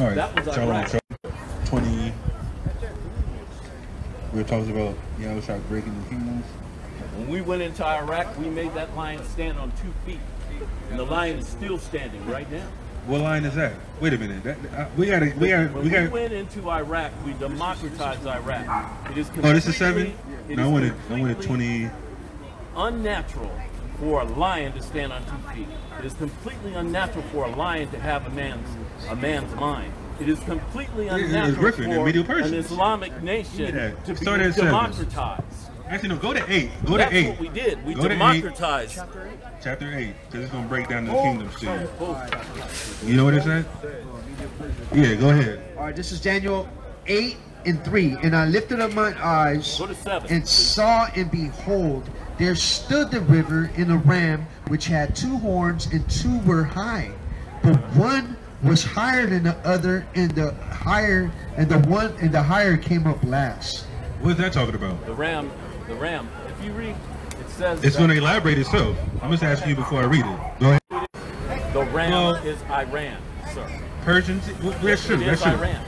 All right. That was Iraq. 20. We were talking about Yahushua breaking the kingdoms. When we went into Iraq, we made that lion stand on 2 feet. And the lion is still standing right now. What line is that? Wait a minute. When we went into Iraq, we democratized Iraq. It is oh, this is 7? No, I wanted 20. Unnatural for a lion to stand on 2 feet. It is completely unnatural for a lion to have a man's mind. It is completely unnatural for an Islamic nation to be democratized. Actually, no, go to 8. Go to 8. That's what we did. We democratized. Chapter 8, because it's going to break down the kingdoms to you. You know what it says? Yeah, go ahead. All right, this is Daniel 8:3. And I lifted up mine eyes and saw, and behold, there stood the river in a ram which had 2 horns, and 2 were high. But one was higher than the other, and the higher came up last. What is that talking about? The ram. If you read, it says it's going to elaborate itself. I'm just asking you before I read it. Go ahead. The ram is Iran, sir. Persians? That's true. That's true. Iran.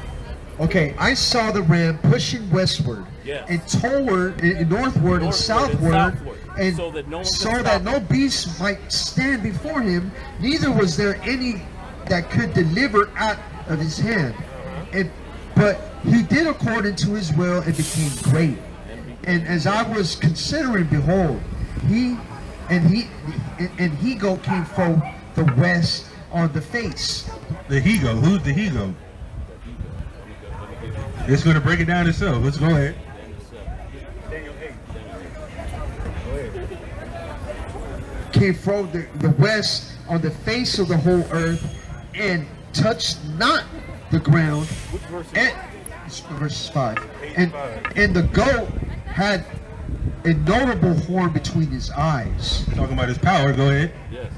Okay, I saw the ram pushing westward, and toward, and northward, and southward, and so that no beast might stand before him. Neither was there any that could deliver out of his hand. But he did according to his will and became great. And as I was considering, behold, he goat came from the west on the face. The he-goat? Who's the he-goat? It's going to break it down itself. Let's go ahead. Came from the west on the face of the whole earth, and touched not the ground. Verse 5. And the goat had a notable horn between his eyes. Talking about his power, go ahead. Yes.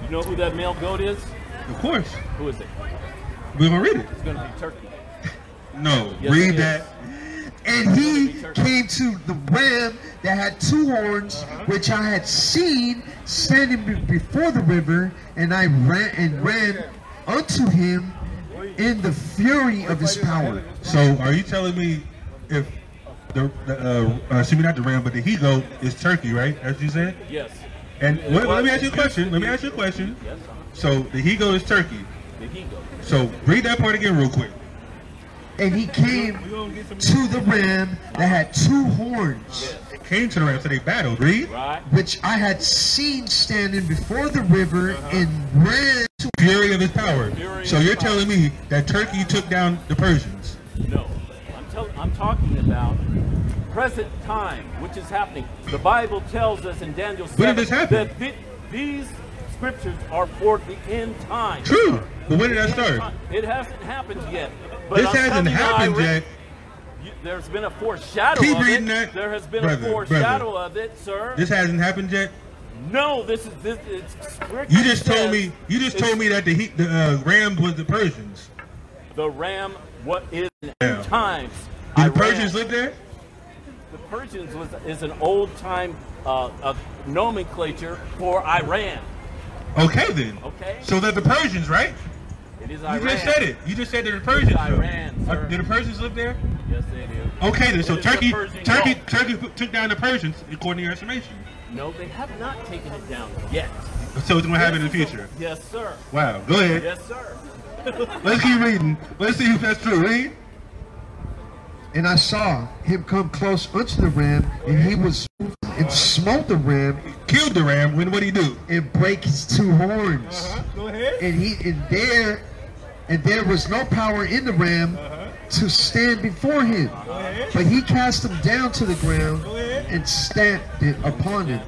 You know who that male goat is? Of course. Who is it? We're going to read it. It's going to be Turkey. No, yes, read that. And he came to the ram that had 2 horns, which I had seen standing before the river, and I ran unto him in the fury of his power. So, are you telling me if excuse me, not the ram, but the he-goat is Turkey, right? As you said? Yes. And let me ask you a question. Yes. So, the he-goat is Turkey. The he-goat. So, read that part again real quick. And he came to the ram that had 2 horns. It came to the ram, so they battled. Read. Right. Which I had seen standing before the river, and ran to fury of his power. So you're telling me that Turkey took down the Persians? No. I'm talking about present time, which is happening. The Bible tells us in Daniel 7 when did this happen? That these scriptures are for the end time. True. But when did that start? It hasn't happened yet. But this hasn't happened yet. There's been a foreshadow Keep of reading it. that. There has been a foreshadow of it, sir. This hasn't happened yet. No, it's you just told me that the ram was the Persians. The ram, what is in end times? Did the Persians live there? The Persians is an old time nomenclature for Iran. Okay then. Okay. So they're the Persians, right? It is Iran. You just said it. You just said they're the Persians. Iran, sir. Did the Persians live there? Yes, they do. Okay then. So Turkey took down the Persians according to your estimation. No, they have not taken it down yet. So it's going to happen in the future? Yes, sir. Wow. Go ahead. Yes, sir. Let's keep reading. Let's see if that's true. Read. And I saw him come close unto the ram, and he was and smote the ram. Killed the ram. What did he do? And break his 2 horns. Go ahead. And there was no power in the ram to stand before him. But he cast him down to the ground and stamped it upon him.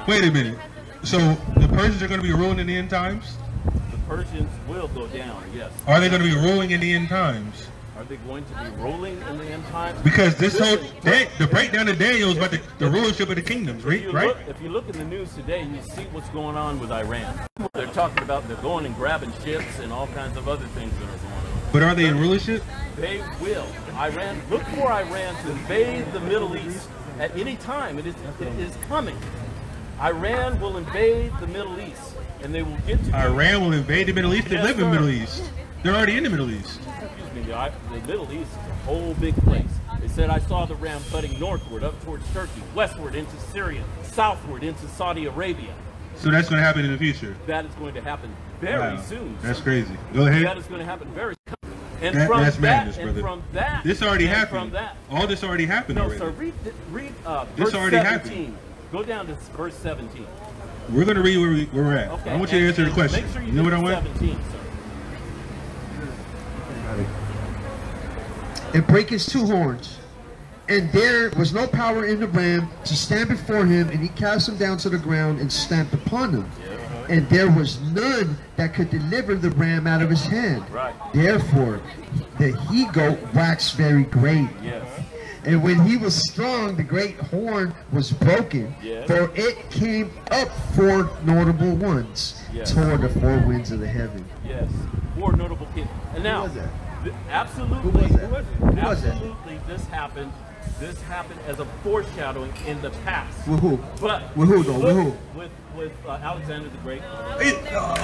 Wait a minute. So the Persians are going to be ruling in the end times? The Persians will go down, yes. Are they going to be ruling in the end times? Are they going to be ruling in the end times? Because this the breakdown of Daniel is about the rulership of the kingdoms, right? If you look in the news today, you see what's going on with Iran. They're talking about they're going and grabbing ships and all kinds of other things that are going on. But are they in rulership? They will. Look for Iran to invade the Middle East at any time. It is coming. Iran will invade the Middle East, and they will get to. Iran will invade the Middle East. They live in the Middle East. They're already in the Middle East. Excuse me, the Middle East is a whole big place. It said, I saw the ram budding northward, up towards Turkey, westward into Syria, southward into Saudi Arabia. So that's going to happen in the future? That is going to happen very soon. That's crazy. Go ahead. That is going to happen very soon. And that's madness, brother. From that, this already happened. All this already happened already. No, sir, read this verse already 17. Happened. Go down to verse 17. We're going to read where we're at. Okay. I want you to answer the question. Make sure you know what I want? 17, sir. And break his two horns. And there was no power in the ram to stand before him, and he cast him down to the ground and stamped upon him. And there was none that could deliver the ram out of his hand. Right. Therefore, the he-goat waxed very great. Yes. And when he was strong, the great horn was broken. Yes. For it came up 4 notable ones toward the 4 winds of the heaven. Yes. 4 notable kings. And now, absolutely, this happened. This happened as a foreshadowing in the past. With who? But with who though? With who? With Alexander the Great.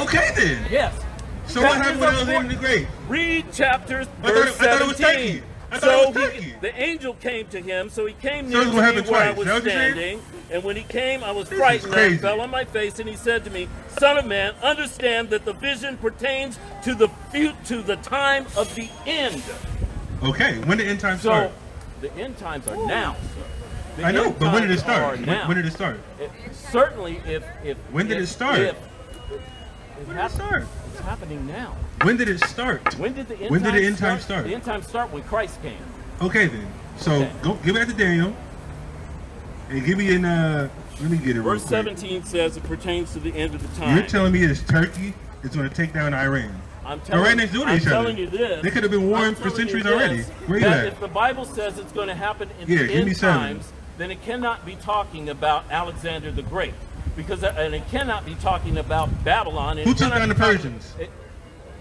Okay then. Yes. So what happened with Alexander the Great? Read chapters verse 17. I thought it was Turkey. So the angel came to him, so he came near to me where I was standing, and when he came, I was frightened and I fell on my face, and he said to me, Son of man, understand that the vision pertains to the time of the end. Okay, when the end times start? The end times are now, sir. I know, but when did it start? When did it start? Certainly, if when did it start? When did it start? It's happening now. When did it start? When did the end times start? The end times start when Christ came. Okay then. So go give it to Daniel. And give me let me get it. Verse 17 says it pertains to the end of the time. You're telling me this Turkey is going to take down Iran? I'm telling you this. They could have been warned for centuries already. Where you at? If the Bible says it's going to happen in the end times, then it cannot be talking about Alexander the Great, and it cannot be talking about Babylon. Who took down the Persians?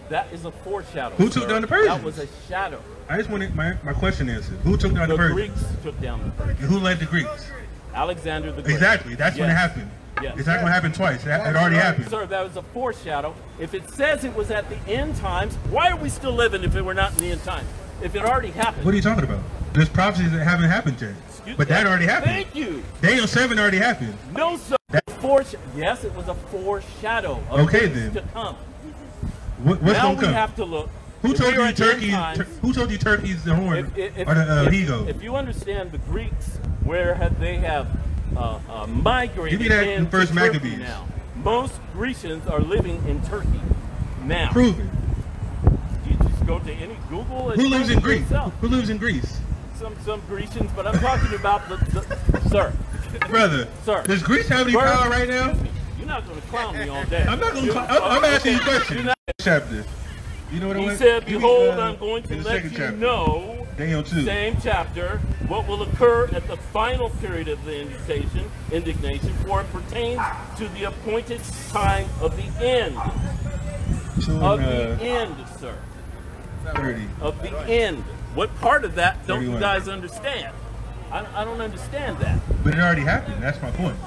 That is a foreshadow. Who took down the Persians? That was a shadow. I just wanted my question answered. Who took down the Persians? The Greeks took down the Persians. And who led the Greeks? Alexander the Great. Exactly. That's when it happened. Yes. It's not going to happen twice. It already happened. Sir, that was a foreshadow. If it says it was at the end times, why are we still living if it were not in the end times? If it already happened. What are you talking about? There's prophecies that haven't happened yet. But that already happened. Thank you. Daniel 7 already happened. No, sir. Yes, it was a foreshadow of things to come. What's going to come? Now we have to look. Who told you Turkey? Who told you Turkey's the horn or the he-goat? If you understand the Greeks, where they have migrated. Give me that in First Maccabees. Now, most Grecians are living in Turkey now. Prove it. You just go to any Google. Who lives in Greece? Who lives in Greece? Some Grecians, but I'm talking about the sir. Brother. Sir. Does Greece have any power right now? You're not going to clown me all day. I'm not going to clown. I'm asking you a question. Chapter. You know what I want? He said, behold, I'm going to let you know, Daniel 2. Same chapter, what will occur at the final period of the indignation, for it pertains to the appointed time of the end. Of the end, sir. 30. Of the end. What part of that don't 31. you guys understand? I don't understand that. But it already happened. That's my point.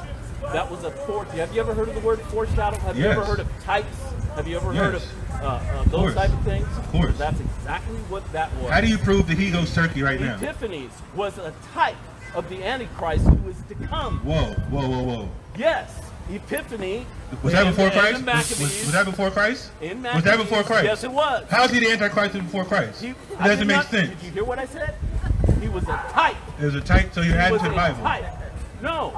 That was a foreshadow. Have you ever heard of the word foreshadow? Have you ever heard of types? Have you ever heard of those type of things? Of course. That's exactly what that was. How do you prove that he goes Turkey right now? Epiphanes was a type of the Antichrist who is to come. Whoa, whoa, whoa, whoa. Yes. Epiphany. Was that before Christ? Was that before Christ? Was that before Christ? Yes, it was. How is he the Antichrist before Christ? It doesn't make sense. Did you hear what I said? He was a type. It was a type, so you're adding to the Bible. Type. No.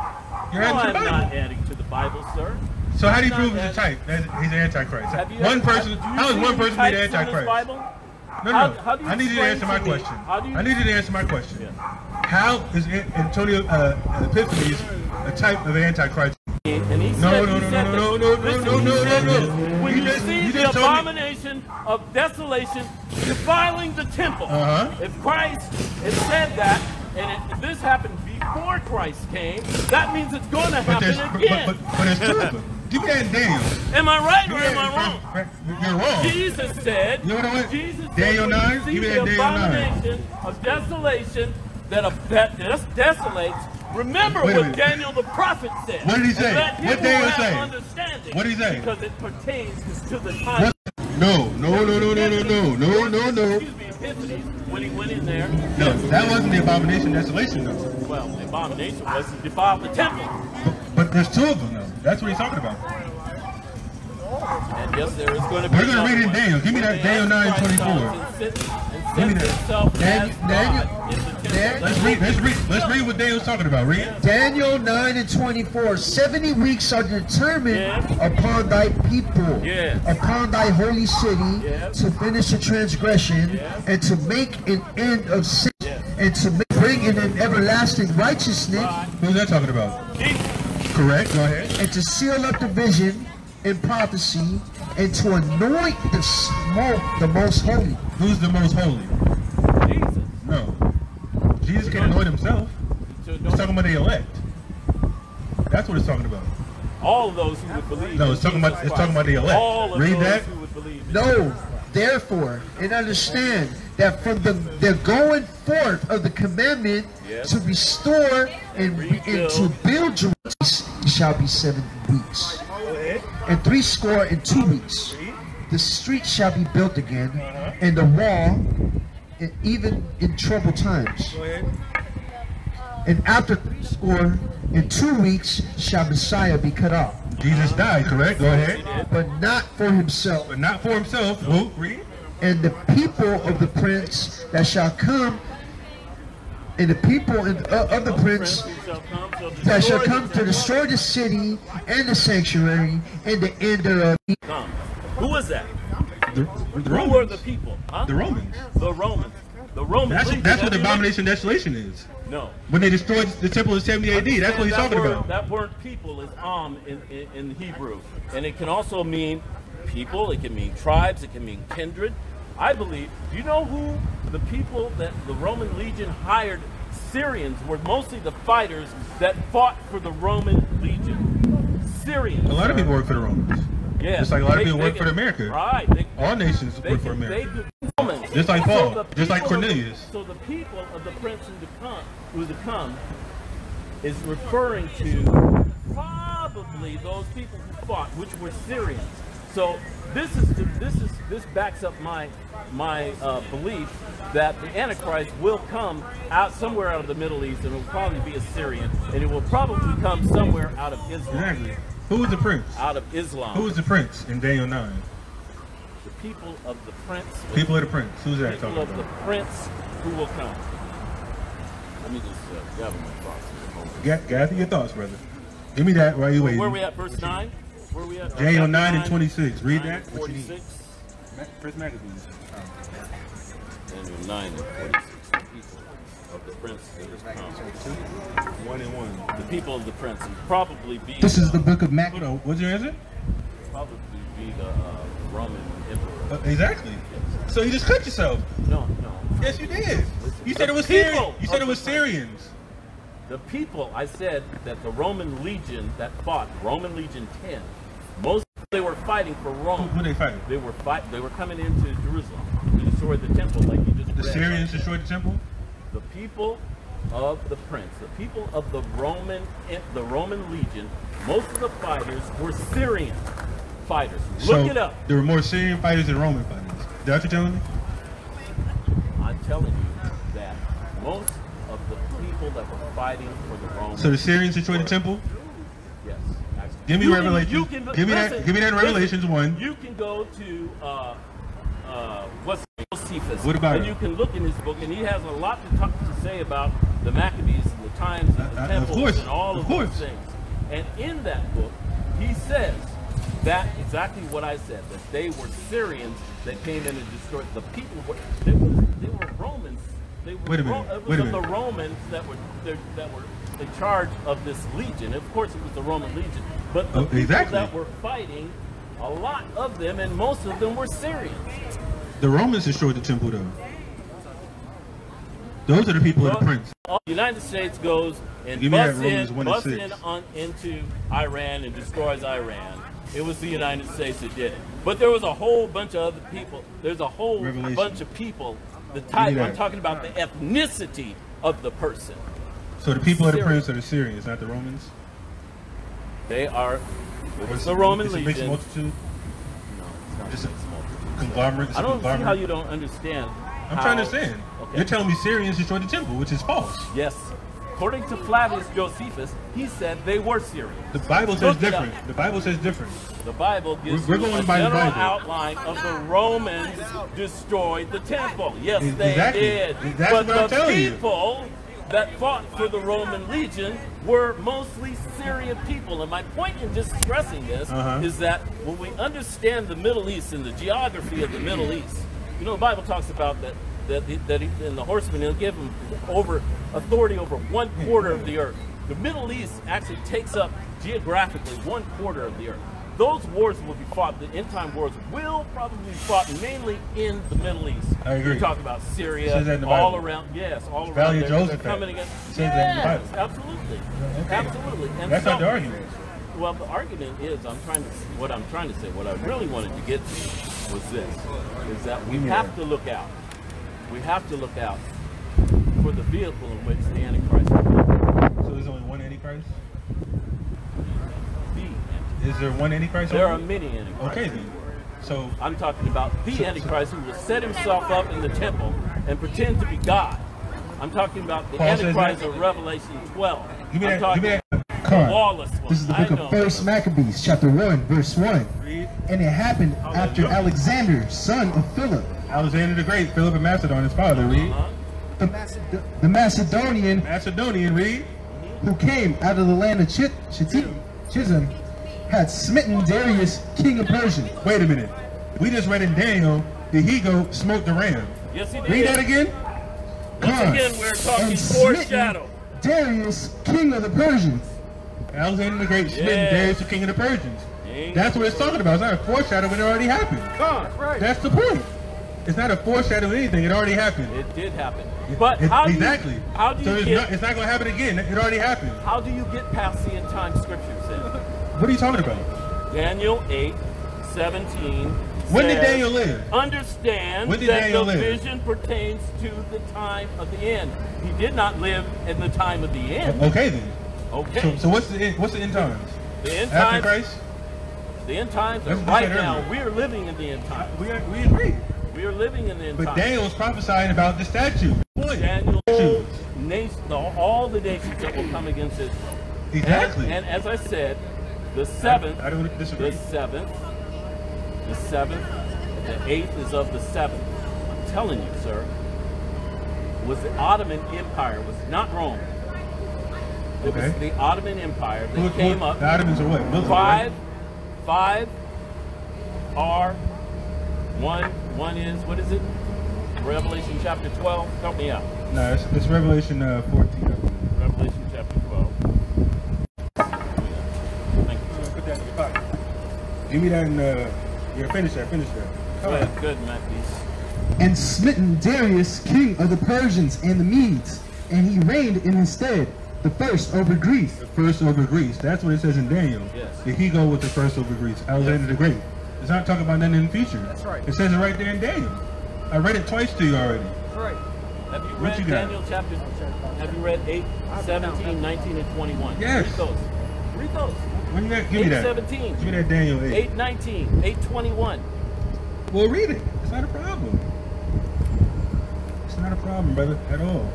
You're adding to the Bible. I'm not adding to the Bible, sir. So how do you prove he's a type? He's an Antichrist. One person. How is one person be the Antichrist? No. I need you to answer my question. I need you to answer my question. How is Antonio Epiphanes a type of Antichrist? And he No. When you see the abomination of desolation defiling the temple, if Christ has said that, and this happened before Christ came, that means it's going to happen again. But it's true. Give me that in Daniel. Am I right or am I wrong? You're wrong. Jesus said, you know what I want? Jesus Daniel 9? See Give me the that Daniel 9. abomination of desolation that desolates. Remember what Daniel the prophet said. What did he say? What Daniel say? Understanding, What did he say? Because it pertains to the time. No. Excuse me, Epiphany, when he went in there. No, that wasn't the abomination desolation though. Well, the abomination was to defile the temple. But there's two of them though. That's what he's talking about. And yes, there is going to be. We're going to read it in Daniel. Give me that Daniel 9:24. Give me that. Let's read what Daniel's talking about. Read. Daniel 9:24. 70 weeks are determined upon thy people, upon thy holy city, to finish the transgression, and to make an end of sin, and to bring in an everlasting righteousness. Who's that talking about? Correct. Go ahead. And to seal up the vision and prophecy, and to anoint the most holy. Who's the most holy? Jesus. No. Jesus can anoint himself. It's talking about the elect. That's what it's talking about. All of those who would believe. No, it's talking about the elect. All of read those that. Who would believe in no. Therefore, and understand that from the going forth of the commandment to restore and to build Jerusalem shall be 7 weeks. And 62 weeks. The street shall be built again, and the wall, even in troubled times. And after 62 weeks shall Messiah be cut off. Jesus died, correct? Go ahead. But not for himself. But not for himself. Who? Read. And the people of the prince that shall come, and the people of the prince that shall come to destroy the city and the sanctuary and the end of. Who was that? The Romans. Who were the people? Huh? The Romans. The Romans. The Romans. That's what the abomination desolation is. No. When they destroyed the temple in 70 AD, that's what he's talking about. That word people is in Hebrew. And it can also mean people, it can mean tribes, it can mean kindred. I believe, do you know who the people that the Roman legion hired? Syrians were mostly the fighters that fought for the Roman legion. Syrians. A lot of people work for the Romans. Yeah. Just like a lot of people work for America. Right. All nations work for America. Romans. Just like Paul. Just like Cornelius. So the people of the prince who is to come is referring to probably those people who fought, which were Syrians. So this backs up my belief that the Antichrist will come out somewhere out of the Middle East, and it will probably be a Syrian, and it will probably come somewhere out of Islam. Exactly. Who is the prince? Out of Islam. Who is the prince in Daniel 9? The people of the prince. People of the prince. Who's that talking about? People of the prince who will come. Let me just gather my thoughts. Gather your thoughts, brother. Give me that while you waiting. Where are we at? Verse 9? Where are we at? Daniel 9:26. Read that. 46. First magazine. Daniel 9:46. The people of the prince that is come. 1 and 1. The people of the prince will probably be. This is the book of Maccabees. What's your answer? Probably be the Roman emperor. Exactly. So you just cut yourself. No. Yes, you did. You said it was Syrians. You said it was Syrians. The people, I said that the Roman legion that fought, Roman legion 10, most they were fighting for Rome. Who they fighting? They were coming into Jerusalem to destroy the temple, like you just read. The Syrians destroyed the temple? The people of the prince, the people of the Roman legion, most of the fighters were Syrian fighters. Look it up. There were more Syrian fighters than Roman fighters. Is that what you're telling me? I'm telling you that most of the people that were fighting for the Romans. So the Syrians destroyed the temple? Yes. Actually. Give me Revelation. Give me that in Revelations 1. You can go to Josephus. What about and you can look in his book, and he has a lot to say about the Maccabees and the times and the temples and all of those things. And in that book, he says that exactly what I said, that they were Syrians that came in and destroyed the people. They were Romans. They were, Wait a minute. It was the Romans that were in charge of this legion. Of course, it was the Roman legion, but the people that were fighting, a lot of them, and most of them were Syrians. The Romans destroyed the temple, though. Those are the people of the prince. The United States goes and busts into Iran and destroys Iran. It was the United States that did it. But there was a whole bunch of other people. There's a whole bunch of people. The type, I'm talking about the ethnicity of the person. So the people of the prince are the Syrians, not the Romans? They are. It's the Roman legion. Mixed multitude? No, it's not a mixed multitude. conglomerate. I don't see how you don't understand. I'm trying to understand. Okay. You're telling me Syrians destroyed the temple, which is false. Yes. According to Flavius Josephus, he said they were Syrians. The Bible says different. The Bible says different. The Bible gives you a general outline of the Romans destroyed the temple. Yes, they did. But the people that fought for the Roman legion were mostly Syrian people. And my point in just stressing this is that when we understand the Middle East and the geography of the Middle East, you know, the Bible talks about that in the horsemen, he'll give them authority over 1/4 of the earth. The Middle East actually takes up geographically 1/4 of the earth. Those wars will be fought, the end-time wars will probably be fought mainly in the Middle East. I agree. You talk about Syria, all around, all around there. They're coming against. Yes, absolutely. Okay. Absolutely. And that's not the argument. Well, the argument is, what I'm trying to say, what I really wanted to get to was this, is that we have to look out. We have to look out for the vehicle in which the Antichrist will be. So there's only one Antichrist? Is there one Antichrist? There are many Antichrists. Okay then. So I'm talking about the Antichrist who will set himself up in the temple and pretend to be God. I'm talking about the Antichrist of Revelation 12. Give me that. Lawless one. This is the book of 1 Maccabees, chapter 1, verse 1. Read. And it happened after Alexander, son of Philip. Alexander the Great, Philip of Macedon, his father, read. The Macedonian, read. Who came out of the land of Chisholm, had smitten Darius, king of Persia. Wait a minute. We just read in Daniel, did he go smoke the ram? Yes, he did. Read that again. Once again, we're talking foreshadow. Darius, king of the Persians. Alexander the Great smitten Darius, the king of the Persians. That's what it's talking about. It's not a foreshadow when it already happened. Right. That's the point. It's not a foreshadow of anything. It already happened. It did happen. But how do you it's not going to happen again. It already happened. How do you get past the end time scriptures then? What are you talking about? Daniel 8:17. When did Daniel live? Understand that the vision pertains to the time of the end. He did not live in the time of the end. Okay then. Okay. So what's the end times? The end After times. Christ? The end times are right now. We are living in the end times. We agree. We are living in the end times. But Daniel was prophesying about the statue. Daniel, all the nations that will come against Israel. Exactly. And as I said, the seventh, I don't disagree. the seventh, the eighth is of the seventh. I'm telling you, sir, was the Ottoman Empire, was not Rome. It was the Ottoman Empire that came up. The Ottomans are what? Five are one is, what is it? Revelation chapter 12. Help me out. No, it's Revelation 14. Revelation chapter 12. Thank you. Put that in your pocket. Give me that and finish that. Good, Matthews. And smitten Darius, king of the Persians and the Medes, and he reigned in his stead, the first over Greece. The first over Greece. That's what it says in Daniel. Yes. That he go with the first over Greece. Alexander the Great. It's not talking about nothing in the future. That's right. It says it right there in Daniel. I read it twice to you already. That's right. Have you read Daniel chapter? Have you read 8, 17, 19, and 21? Yes. Read those. When you got, give me that. 17. Give me that Daniel 8. 8, 19, 8, 21. Well, read it. It's not a problem. It's not a problem, brother, at all.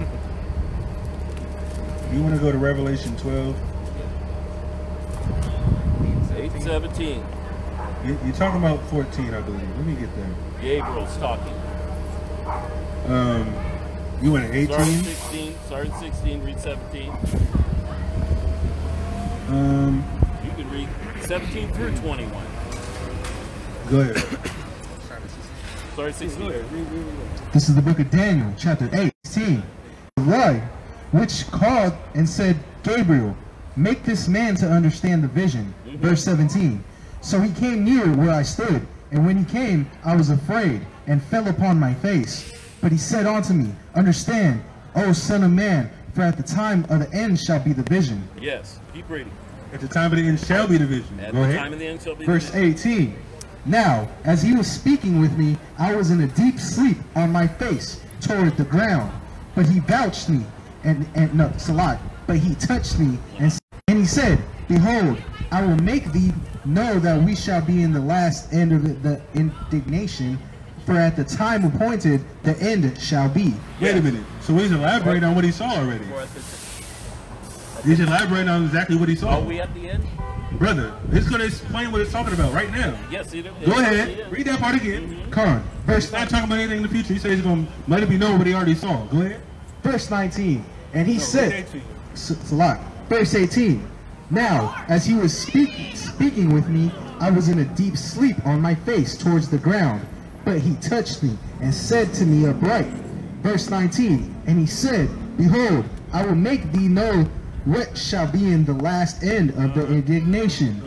You want to go to Revelation 12? 8, 17. You're talking about 14, I believe. Let me get there. Gabriel's talking. You went at 18? Start at 16, read 17. You can read 17 through 21. Go ahead. Start at 16. This is the book of Daniel, chapter 18. The Lord, which called and said, Gabriel, make this man to understand the vision. Verse 17. So he came near where I stood, and when he came, I was afraid, and fell upon my face. But he said unto me, Understand, O son of man, for at the time of the end shall be the vision. Yes, keep reading. At the time of the end shall be the vision. At the time of the end shall be the vision. Verse 18. Now, as he was speaking with me, I was in a deep sleep on my face toward the ground. But he vouched me, but he touched me, and he said, Behold, I will make thee know that we shall be in the last end of the indignation for at the time appointed the end shall be. Wait a minute. So he's elaborating on what he saw already. He's elaborating on exactly what he saw. Are we at the end? Brother, it's going to explain what it's talking about right now. Yes, go ahead. Read that part again. Come on. Verse not talking about anything in the future. He says he's going to let it be known what he already saw. Go ahead. Verse 19. And he said, Salah. Verse 18. Now, as he was speaking with me, I was in a deep sleep on my face towards the ground. But he touched me and said to me upright. Verse 19. And he said, Behold, I will make thee know what shall be in the last end of the indignation.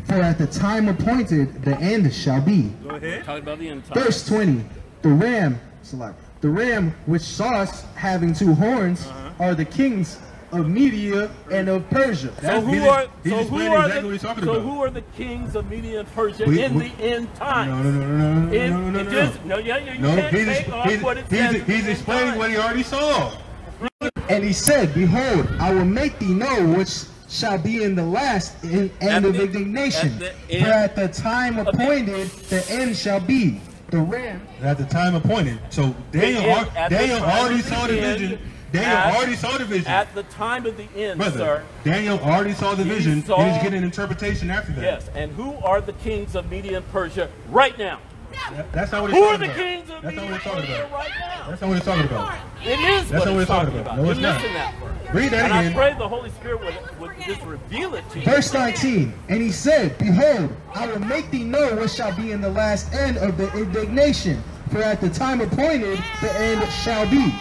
For at the time appointed, the end shall be. Go ahead. Talk about the end time. Verse 20. The ram which saw us having two horns are the kings of Media and of Persia. So who are the kings of Media and Persia in the end times? No. He's explaining what he already saw. And he said, Behold, I will make thee know which shall be in the last end of indignation. For at the time appointed, the end shall be. The ram. At the time appointed. So Daniel already saw the vision. Daniel already saw the vision. At the time of the end, brother, sir. Daniel already saw the vision. He's getting an interpretation after that. Yes, and who are the kings of Media and Persia right now? That's not what he's talking about. Who are the kings of Media and Persia right now? That's not what he's talking about. It is That's what he's talking about. No, it's not. Read that again. And I pray the Holy Spirit would just reveal it to you. Verse 19. And he said, Behold, I will make thee know what shall be in the last end of the indignation. For at the time appointed, the end shall be.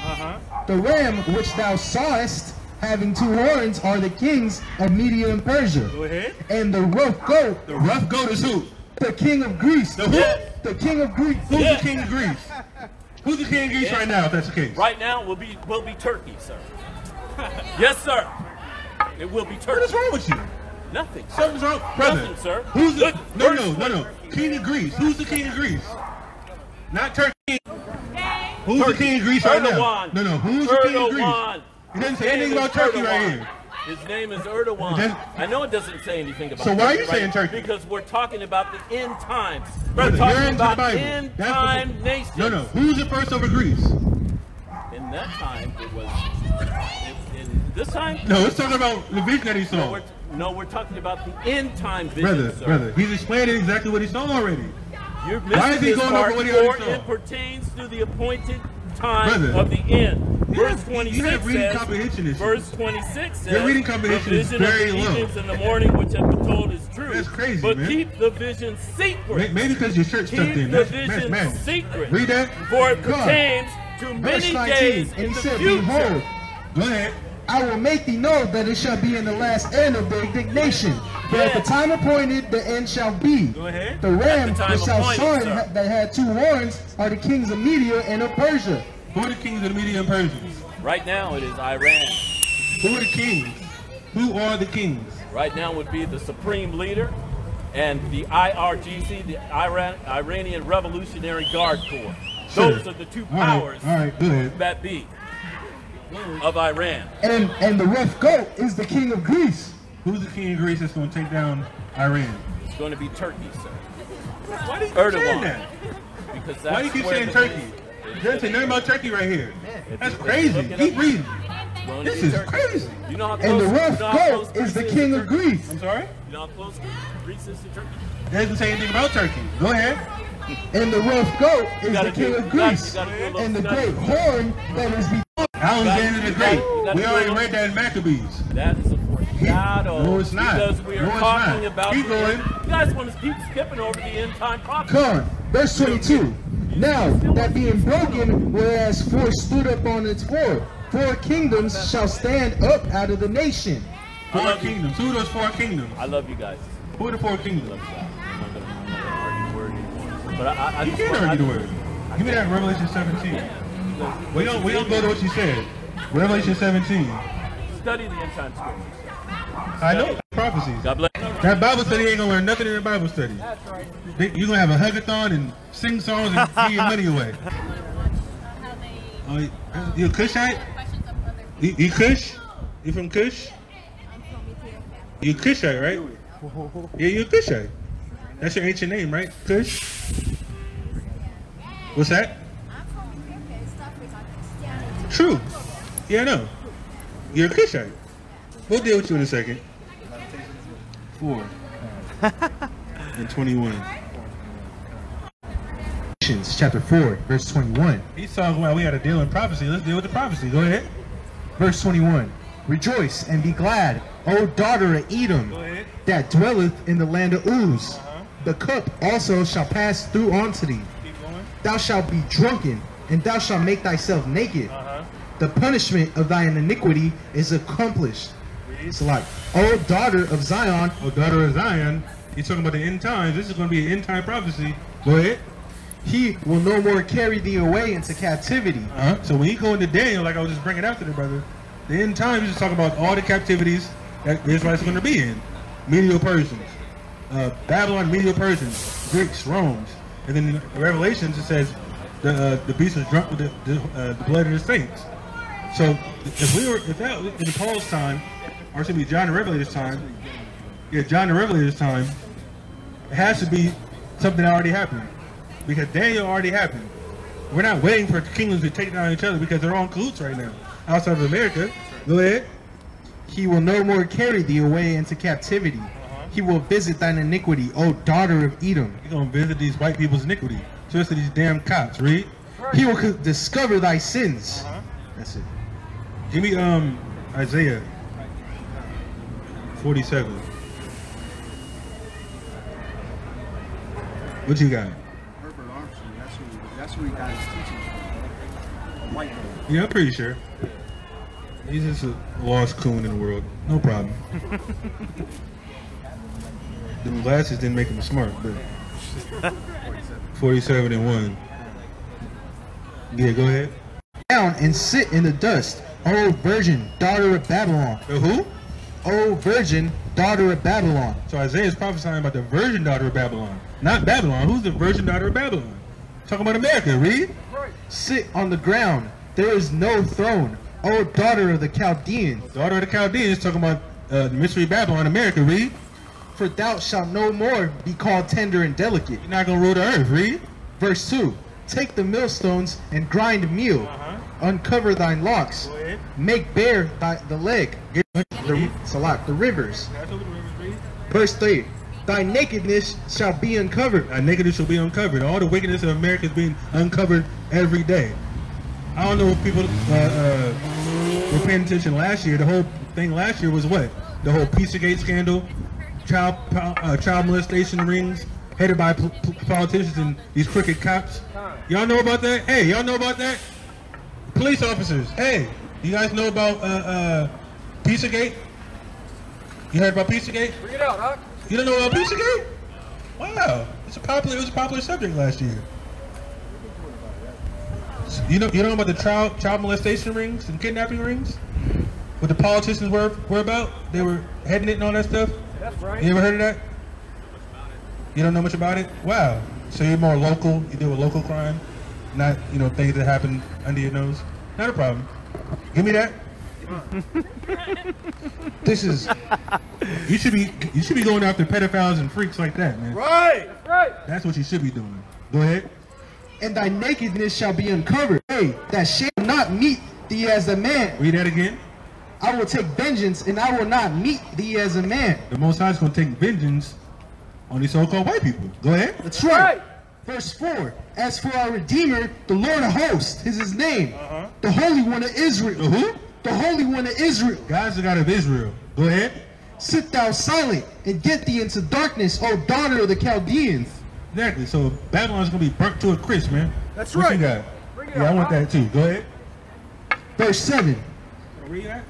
The ram which thou sawest, having two horns, are the kings of Media and Persia. Go ahead. And the rough goat. The rough goat is who? The king of Greece. The king of Greece. Who's the king of Greece? Who's the king of Greece right now, if that's the case? Right now will be Turkey, sir. Yes, sir. It will be Turkey. What is wrong with you? Nothing. Something's wrong, brother. Nothing, sir. Who's the no. King of Greece. Who's the king of Greece? Not Turkey. Who's the king of Greece right now? No. Who's the king of Greece? It doesn't say anything about Turkey right here. His name is Erdogan. I know it doesn't say anything about Turkey. So why are you saying Turkey? Because we're talking about the end times. Brother, we're talking about end time nations. No. Who's the first over Greece? In that time, it was. In this time? No, it's talking about the vision that he saw. No, we're talking about the end time vision, brother. He's explaining exactly what he saw already. You're missing why is he going over what he already saw? It pertains to the appointed time of the end. Verse 26 says, verse 26 says, your reading comprehension is very low. In the morning, which have been told is true. That's crazy, but man. keep the vision secret. Maybe because your shirt stuck in. Keep the vision secret. Read that. For it pertains to many days in the future. Behold, go ahead. I will make thee know that it shall be in the last end of the indignation. But at the time appointed, the end shall be. Go ahead. The ram which thou sawest that had two horns are the kings of Media and of Persia. Who are the kings of the Media and Persia? Right now it is Iran. Who are the kings? Who are the kings? Right now would be the supreme leader and the IRGC, the Iranian Revolutionary Guard Corps. Those are the two powers that be of Iran. And the rough goat is the king of Greece. Who's the king of Greece that's going to take down Iran? It's going to be Turkey, sir. Why do you keep saying that? Because why do you keep saying Turkey? You don't say nothing about Turkey right here. That's crazy. Keep reading. This is crazy. You know how close, and the rough goat is the king of Greece. I'm sorry? You know how close Greece is to Turkey? It doesn't say anything about Turkey. Go ahead. And the rough goat is the king of Greece. And the great horn that is before Alexander the Great. We already read that in Maccabees. That is a foreshadow. No, it's not. Because we are talking about keep going. You guys want to keep skipping over the end time prophecy. Come on. Verse 22. Now, that being broken, whereas four stood up on its four kingdoms shall stand up out of the nation. Four kingdoms. Who are those four kingdoms? I love you guys. Who are the four kingdoms? I'm not going to argue the word anymore. But you can't argue the word. Give me that in Revelation 17. We don't go to what you said. Revelation 17. Study the end time scriptures. I know prophecies. God bless. That Bible study ain't gonna learn nothing in the Bible study. That's right. You're gonna have a hackathon and sing songs and give your money away. You a Cushite? You Cush? You from Cush? I'm from Ethiopia. You Cushite, right? Yeah, you a Cushite. That's your ancient name, right? Cush? What's that? True. Yeah, I know. You're a cushite. We'll deal with you in a second. 4 and 21. Chapter 4, verse 21. He's talking about we got to deal in prophecy. Let's deal with the prophecy. Go ahead. Verse 21. Rejoice and be glad, O daughter of Edom, that dwelleth in the land of Uz. The cup also shall pass through unto thee. Thou shalt be drunken, and thou shalt make thyself naked. The punishment of thine iniquity is accomplished. It's like, O daughter of Zion. O daughter of Zion. He's talking about the end times. This is going to be an end time prophecy. Go ahead. He will no more carry thee away into captivity. So when he go into Daniel, like I was just bringing out to the brother, the end times, he's just talking about all the captivities that the Israelites are going to be in. Medieval Persians, Babylon, Medieval Persians, Greeks, Romans. And then in Revelations, it says the beast was drunk with the blood of the saints. So if that in Paul's time, or should be John the Revelator's time, John the Revelator's time, it has to be something that already happened. Because Daniel already happened. We're not waiting for kingdoms to take down each other because they're all in cahoots right now. Outside of America. Go ahead. He will no more carry thee away into captivity. He will visit thine iniquity, O daughter of Edom. He's going to visit these white people's iniquity. Especially these damn cops. Read. He will discover thy sins. That's it. Give me Isaiah 47. What you got? That's who he got his teachings from. White man. Yeah, I'm pretty sure. He's just a lost coon in the world. No problem. The glasses didn't make him smart, but 47 and 1. Yeah, go ahead. Down and sit in the dust, O virgin, daughter of Babylon. The who? O virgin, daughter of Babylon. So Isaiah is prophesying about the virgin daughter of Babylon. Not Babylon. Who's the virgin daughter of Babylon? Talking about America. Read. Sit on the ground. There is no throne. O daughter of the Chaldeans. Daughter of the Chaldeans. Talking about the mystery Babylon. America. Read. For thou shalt no more be called tender and delicate. You're not going to rule the earth. Read. Verse 2. Take the millstones and grind meal. Uncover thine locks. Make bare the leg. The rivers. Verse 3. Thy nakedness shall be uncovered. Thy nakedness shall be uncovered. All the wickedness of America is being uncovered every day. I don't know if people were paying attention last year. The whole thing last year was what? The whole Pizzagate scandal, child molestation rings headed by politicians and these crooked cops. Y'all know about that? Hey, y'all know about that? Police officers, hey, you guys know about Pizzagate? You heard about Pizzagate? Bring it out, Doc. You don't know about Pizzagate? Wow, it was a popular subject last year. You know about the child molestation rings and kidnapping rings? What the politicians were about? They were heading it and all that stuff? That's right. You ever heard of that? You don't know much about it? Wow. So you're more local, you deal with local crime, not, things that happen under your nose? Not a problem. Give me that. This is, you should be going after pedophiles and freaks like that, man. Right. That's right. That's what you should be doing. Go ahead. And thy nakedness shall be uncovered. Hey, that shall not meet thee as a man. Read that again. I will take vengeance, and I will not meet thee as a man. The Most High is going to take vengeance on these so-called white people. Go ahead. That's right. Verse 4. As for our Redeemer, the Lord of hosts is his name. The Holy One of Israel. The who? The Holy One of Israel. God's the God of Israel. Go ahead. Sit thou silent and get thee into darkness, O daughter of the Chaldeans. Exactly. So Babylon's going to be burnt to a crisp, man. That's what right. You got? Yeah, I want that too. Go ahead. Verse 7. Read that.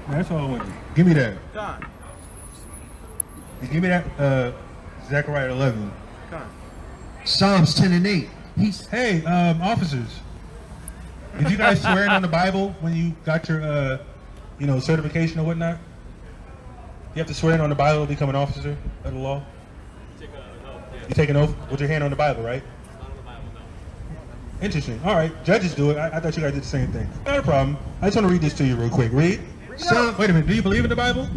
That's all I want. Give me that. Done. And give me that. Zechariah 11. Done. Psalms 10 and 8. Hey, officers. Did you guys swear in on the Bible when you got your, certification or whatnot? You have to swear in on the Bible to become an officer of the law? You take an oath with your hand on the Bible, right? Not on the Bible, no. Interesting. All right. Judges do it. I thought you guys did the same thing. Not a problem. I just want to read this to you real quick. Read. Wait a minute. Do you believe in the Bible? You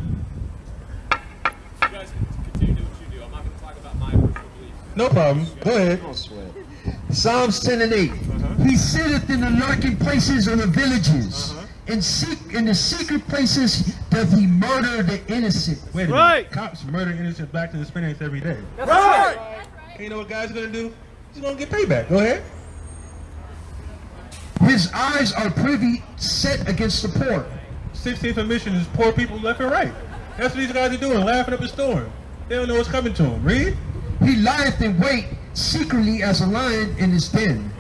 guys continue to do what you do. I'm not going to talk about my personal beliefs. No problem. Go ahead. Psalms 10 and 8. He sitteth in the lurking places of the villages. In the secret places doth he murder the innocent. Wait a minute. Cops murder innocent black and Hispanics every day. That's right. And you know what God's going to do? He's going to get payback. Go ahead. His eyes are privy set against the poor. 16th mission is poor people left and right. That's what these guys are doing, laughing up a storm. They don't know what's coming to them. Read. He lieth in wait secretly as a lion in his den.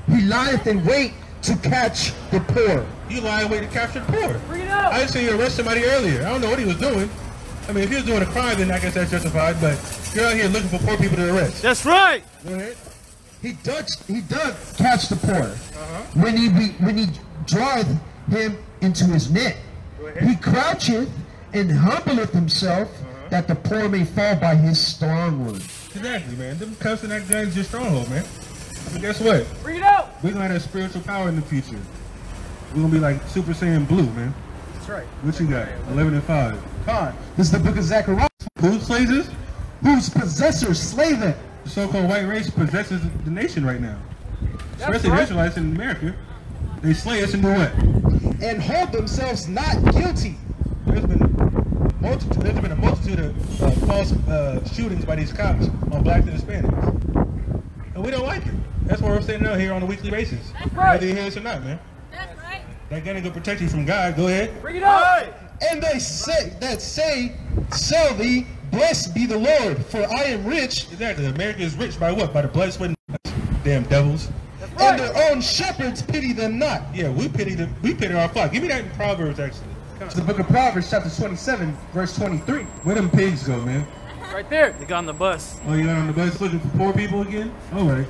He lieth in wait to catch the poor. You lie in wait to capture the poor. Bring it out. I didn't say you arrest somebody earlier. I don't know what he was doing. I mean, if he was doing a crime, then I guess that's justified. But you're out here looking for poor people to arrest. That's right. Go ahead. He doth catch the poor when he draweth him into his net. He croucheth and humbleth himself that the poor may fall by his stronghold. Exactly, man. Them cussing that gun's your stronghold, man. But guess what? Bring it out. We're gonna have that spiritual power in the future. We're gonna be like Super Saiyan Blue, man. That's right. What you got? 11 and 5. God. This is the book of Zechariah. Who slays us? Whose possessors slay them. The so-called white race possesses the nation right now. That's Especially right. the Israelites in America. They slay us and do what? And hold themselves not guilty. There's been a multitude of false shootings by these cops on blacks and Hispanics. And we don't like it. That's why we're sitting out here on a weekly basis. That's right. Whether you hear us or not, man. That's right. That gun ain't gonna protect you from God. Go ahead. Bring it out. And they say, sell thee, blessed be the Lord, for I am rich. Exactly. America is rich by what? By the blood, sweat, and damn devils. That's right. And their own shepherds pity them not. Yeah, we pity them. We pity our flock. Give me that in Proverbs, actually. It's the book of Proverbs, chapter 27, verse 23. Where them pigs go, man? Right there. They got on the bus. Oh, you got on the bus looking for poor people again? All right.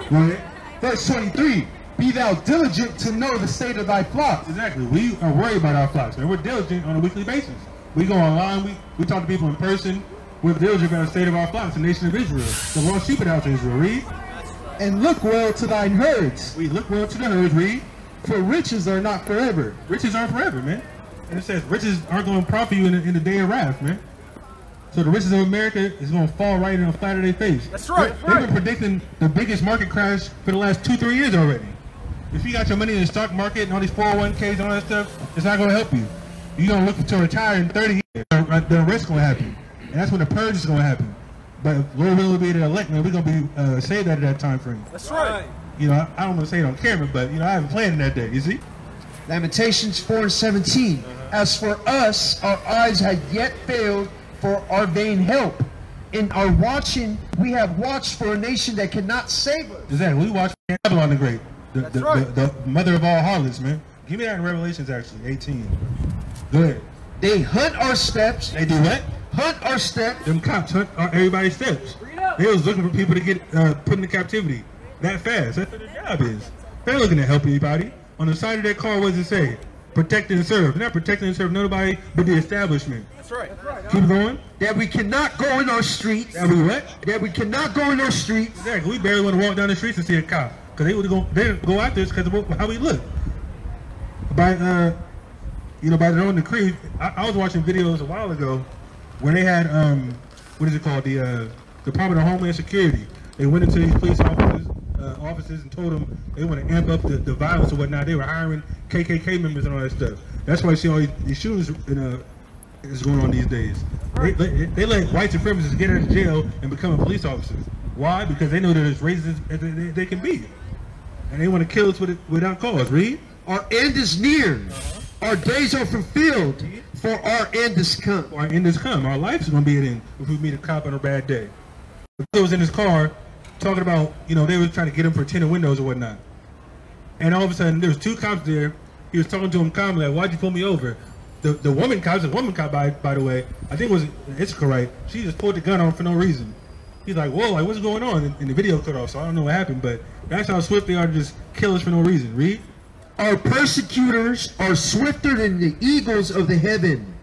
Go ahead. Verse 23. Be thou diligent to know the state of thy flock. Exactly. We are worried about our flocks, man. We're diligent on a weekly basis. We go online. We talk to people in person. We're diligent about the state of our flocks, the nation of Israel, the lost sheep of the house of Israel. Read. And look well to thine herds. We look well to the herds. Read. For riches are not forever. Riches aren't forever, man. And it says riches aren't going to profit you in the day of wrath, man. So the riches of America is going to fall right in the flat of their face. That's right. They've been predicting the biggest market crash for the last 2-3 years already. If you got your money in the stock market and all these 401ks and all that stuff, it's not going to help you. You're going to look to retire in 30 years. The risk going to happen. And that's when the purge is going to happen. But Lord will be able to elect, man. We're going to be saved out of that time frame. That's right. You know, I don't want to say it on camera, but, you know, I haven't planned that day, you see? Lamentations 4 and 17. As for us, our eyes had yet failed for our vain help. In our watching, we have watched for a nation that cannot save us. Exactly. We watch Babylon the Great, That's right. the mother of all harlots, man. Give me that in Revelations, actually, 18. Go ahead. They hunt our steps. They do what? Hunt our steps. Them cops hunt everybody's steps. Bring it out. They was looking for people to get put into captivity that fast. That's what their job is. They're looking to help anybody. On the side of their car, what does it say? Protect and serve. They're not protecting and serve nobody but the establishment. That's right. That's right. Keep going. That we cannot go in our streets. That we what? That we cannot go in our streets. Exactly. We barely want to walk down the streets and see a cop. Because they go after us because of how we look. By by their own decree, I was watching videos a while ago where they had what is it called, the Department of Homeland Security. They went into these police offices and told them they want to amp up the violence and whatnot. They were hiring KKK members and all that stuff. That's why you see all these shootings is going on these days. They let white supremacists get out of jail and become police officers. Why? Because they know they're as racist as they can be, and they want to kill us without cause. Read. Our end is near. Our days are fulfilled, for our end is come. Our end is come. Our life is going to be at end if we meet a cop on a bad day. He was in his car talking about, they were trying to get him for tinted windows or whatnot. And all of a sudden, there was 2 cops there. He was talking to him calmly, like, why'd you pull me over? The woman cop, by the way, I think it was Sicarii, she just pulled the gun on for no reason. He's like, whoa, like, what's going on? And the video cut off, so I don't know what happened, but that's how swift they are to just kill us for no reason. Read. Our persecutors are swifter than the eagles of the heaven.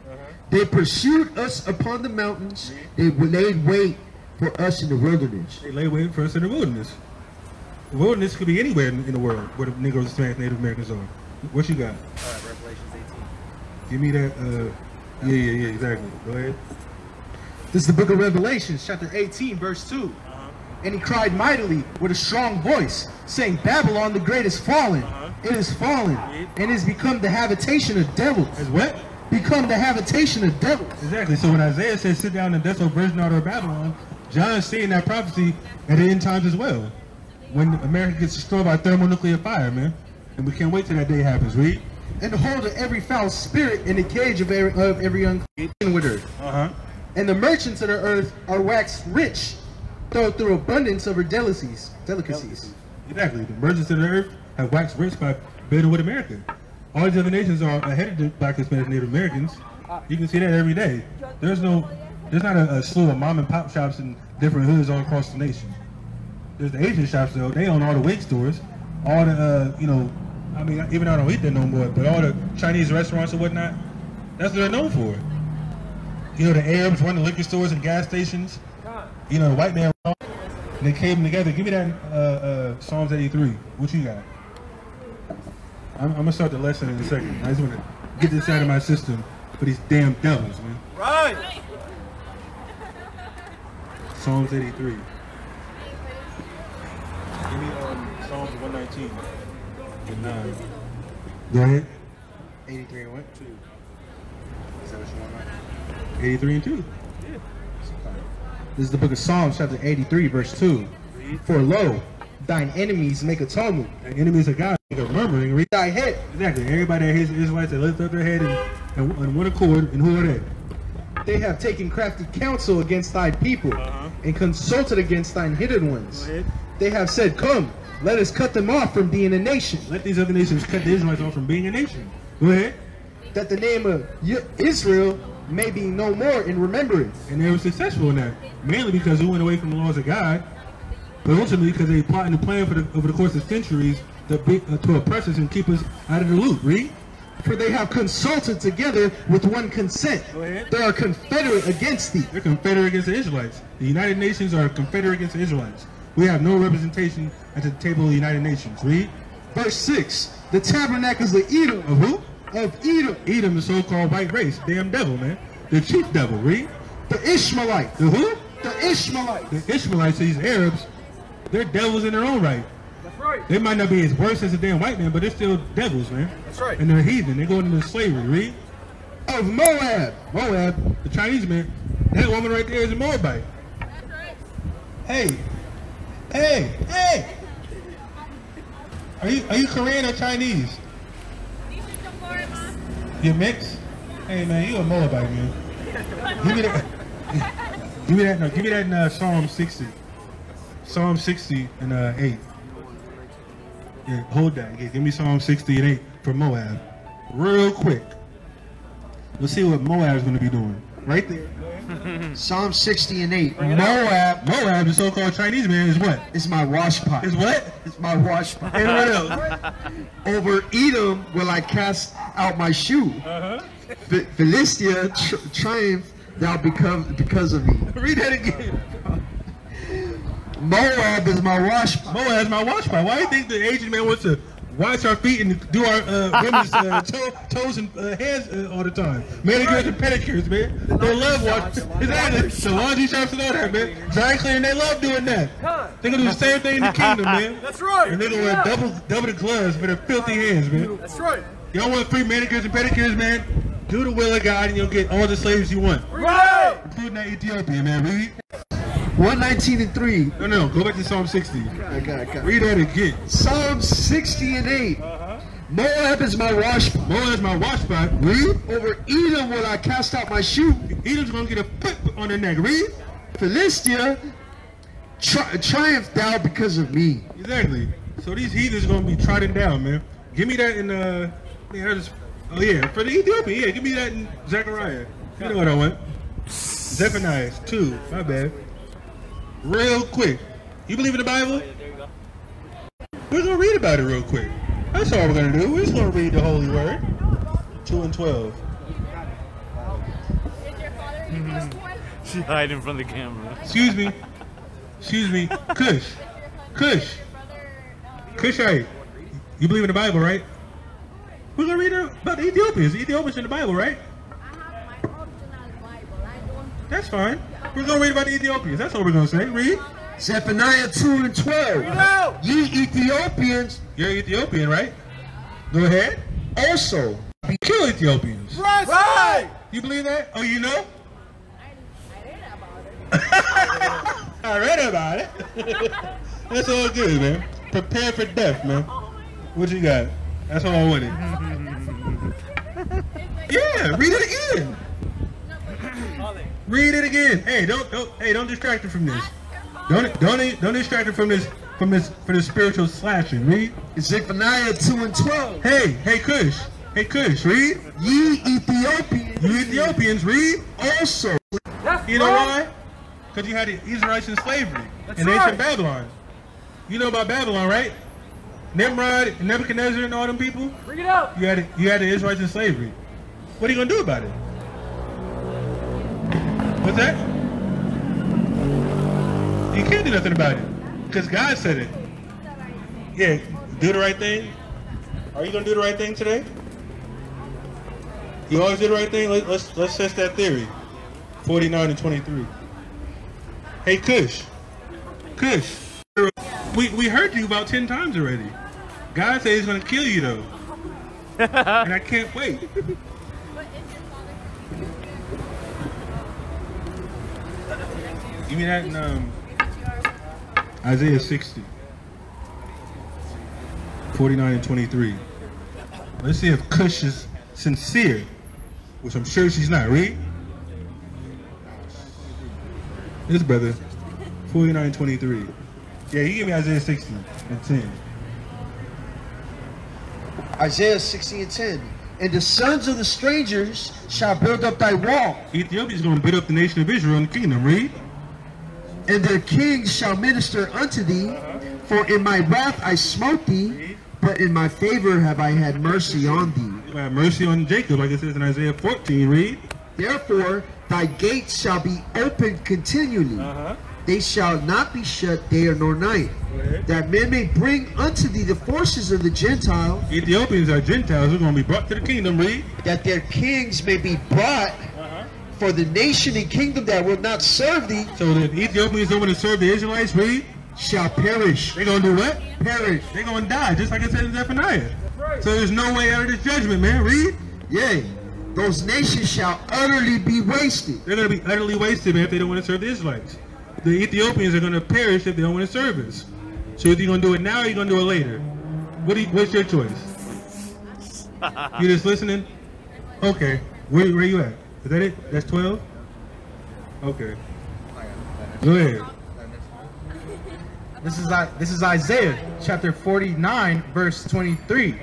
They pursued us upon the mountains. They laid wait for us in the wilderness. They lay wait for us in the wilderness. The wilderness could be anywhere in the world where the Negroes, Hispanics, Native Americans are. What you got? Revelations 18. Give me that. Yeah, exactly. Go ahead. This is the book of Revelations, chapter 18, verse 2. And he cried mightily with a strong voice, saying, Babylon the great is fallen. It is fallen, and is become the habitation of devils. Is what? Become the habitation of devils. Exactly. So when Isaiah says, sit down in the desolate virgin daughter of Babylon, John's seeing that prophecy at the end times as well. When America gets destroyed by thermonuclear fire, man. And we can't wait till that day happens, read. And the hold of every foul spirit in the cage of every unclean with her. And the merchants of the earth are waxed rich through abundance of her delicacies. Exactly. The merchants of the earth have waxed rich by building with America. All these other nations are ahead of the Black, Hispanic, Native Americans. You can see that every day. There's not a slew of mom and pop shops in different hoods all across the nation. There's the Asian shops though. They own all the wig stores, all the I mean, even though I don't eat there no more, but all the Chinese restaurants and whatnot. That's what they're known for. You know, the Arabs run the liquor stores and gas stations. You know, the white man, and they came together. Give me that Psalms 83. What you got? I'm gonna start the lesson in a second. I just want to get this out of my system for these damn devils, man. Right. Psalms 83. Give me Psalms 119 and 9. Go ahead. 83 and what? 2. Is that what you want? 83 and 2. Yeah. This is the book of Psalms, chapter 83, verse 2. For lo, thine enemies make a tumult. And enemies of God make a murmuring. Read thy head. Exactly. Everybody that hates the Israelites, they lift up their head and one accord. And who are they? They have taken crafty counsel against thy people, and consulted against thine hidden ones. They have said, come, let us cut them off from being a nation. Let these other nations cut the Israelites off from being a nation. Go ahead. That the name of Israel may be no more in remembrance. And they were successful in that, mainly because they went away from the laws of God, but ultimately because they plotted and planned over the course of centuries to oppress us and keep us out of the loop. Read. For they have consulted together with one consent. They are confederate against thee. They're confederate against the Israelites. The United Nations are confederate against the Israelites. We have no representation at the table of the United Nations. Read. Verse 6. The tabernacles of Edom. Of who? Of Edom. Edom, the so-called white race. Damn devil, man. The chief devil. Read. The Ishmaelites. The who? The Ishmaelites. The Ishmaelites, these Arabs, they're devils in their own right. That's right. They might not be as worse as a damn white man, but they're still devils, man. That's right. And they're heathen. They're going into slavery. Read. Of Moab. Moab, the Chinese man. That woman right there is a Moabite. That's right. Hey. Are you Korean or Chinese? You mix? Hey man, you a Moabite, man. Give me that. Give me that in Psalm 60. Psalm 60 and 8. Yeah, hold that. Yeah, give me Psalm 60 and 8 for Moab. Real quick. Let's see what Moab's going to be doing. Right there. Psalm 60 and 8. Moab, the so-called Chinese man, is what? Is my wash pot. Is what? It's my wash pot. And what else? Over Edom will I cast out my shoe. Philistia triumph thou because of me. Read that again. Moab is my wash pot. Moab is my wash pot. Why do you think the Asian man wants to wash our feet and do our women's toes and hands all the time? Manicures and pedicures, man. They love washing. Exactly. The laundry shops and all that, man. Dry cleaning, they love doing that. They're going to do the same thing in the kingdom, man. That's right. And they're going to wear double the gloves for their filthy hands, man. That's right. Y'all want free manicures and pedicures, man? Do the will of God and you'll get all the slaves you want. Right. Including that Ethiopian, man. Read. 119 and 3. No. Go back to Psalm 60. Okay. Read that again. Psalm 60 and 8. Moab is my wash pot. Moab is my wash pot. Read. Over Edom will I cast out my shoe. Edom's going to get a put on their neck. Read. Philistia, triumph thou because of me. Exactly. So these heathens are going to be trodden down, man. Give me that in, for the Ethiopian. Yeah, give me that in Zechariah. You know what I want. Zephaniah 2. My bad. Real quick. You believe in the Bible? We're going to read about it real quick. That's all we're going to do. We're just going to read the Holy Word. 2 and 12. She's hiding from the camera. Excuse me. Cushite. You believe in the Bible, right? We're going to read about the Ethiopians. The Ethiopians in the Bible, right? I have my original Bible. I don't. That's fine. We're going to read about the Ethiopians. That's all we're going to say. Read. Zephaniah 2 and 12. Ye Ethiopians. You're Ethiopian, right? Go ahead. Also. Kill Ethiopians. Right. You believe that? Oh, you know? I read about it. I read about it. That's all good, man. Prepare for death, man. What you got? That's all I wanted. Yeah, read it again. Read it again. Hey, don't distract her from this. Don't distract her from this spiritual slashing. Read. Zephaniah 2 and 12. Hey, Kush, read. Ye Ethiopians. You Ethiopians, read. Also. You know why? Because you had the Israelites in slavery in ancient Babylon. You know about Babylon, right? Nimrod and Nebuchadnezzar and all them people. Bring it up. You had the Israelites in slavery. What are you gonna do about it? What's that? You can't do nothing about it because God said it. Yeah, do the right thing. Are you gonna do the right thing today? You always do the right thing. Let's test that theory. 49 and 23. Hey, Kush. We heard you about 10 times already. God said he's going to kill you, though. And I can't wait. Give me that in Isaiah 60. 49 and 23. Let's see if Kush is sincere, which I'm sure she's not. Read. This brother, 49 and 23. Yeah, you give me Isaiah 60 and 10. Isaiah 60 and 10. And the sons of the strangers shall build up thy wall. Ethiopia's going to build up the nation of Israel and the kingdom. Read. And their kings shall minister unto thee. For in my wrath I smote thee, but in my favor have I had mercy on thee. I have mercy on Jacob, like it says in Isaiah 14. Read. Therefore thy gates shall be open continually. They shall not be shut day nor night, that men may bring unto thee the forces of the Gentiles. Ethiopians are Gentiles who are going to be brought to the kingdom. Read. That their kings may be brought for the nation and kingdom that will not serve thee. So the Ethiopians don't want to serve the Israelites, read, shall perish. They're going to do what? Perish. They're going to die, just like it says in Zephaniah. So there's no way out of this judgment, man. Read. Yea, those nations shall utterly be wasted. They're going to be utterly wasted, man, if they don't want to serve the Israelites. The Ethiopians are going to perish if they don't want to serve us. So either you're going to do it now or you're going to do it later. What's your choice? You just listening? Okay. Where you at? Is that it? That's 12? Okay. Go ahead. This is Isaiah chapter 49 verse 23.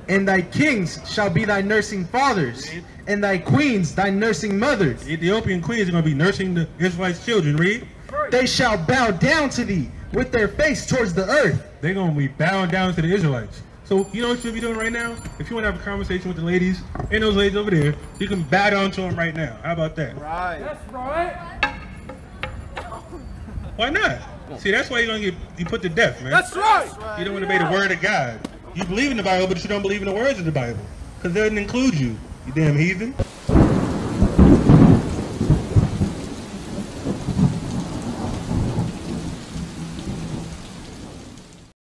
And thy kings shall be thy nursing fathers, and thy queens thy nursing mothers. The Ethiopian queens are going to be nursing the Israelites' children. Read. They shall bow down to thee with their face towards the earth. They're going to be bowing down to the Israelites. So you know what you'll be doing right now? If you want to have a conversation with the ladies and those ladies over there, you can bow down to them right now. How about that? Right. That's right. Why not? See, that's why you're going to get put to death, man. That's right. You don't want to obey the word of God. You believe in the Bible, but you don't believe in the words of the Bible. Because it doesn't include you, you damn heathen.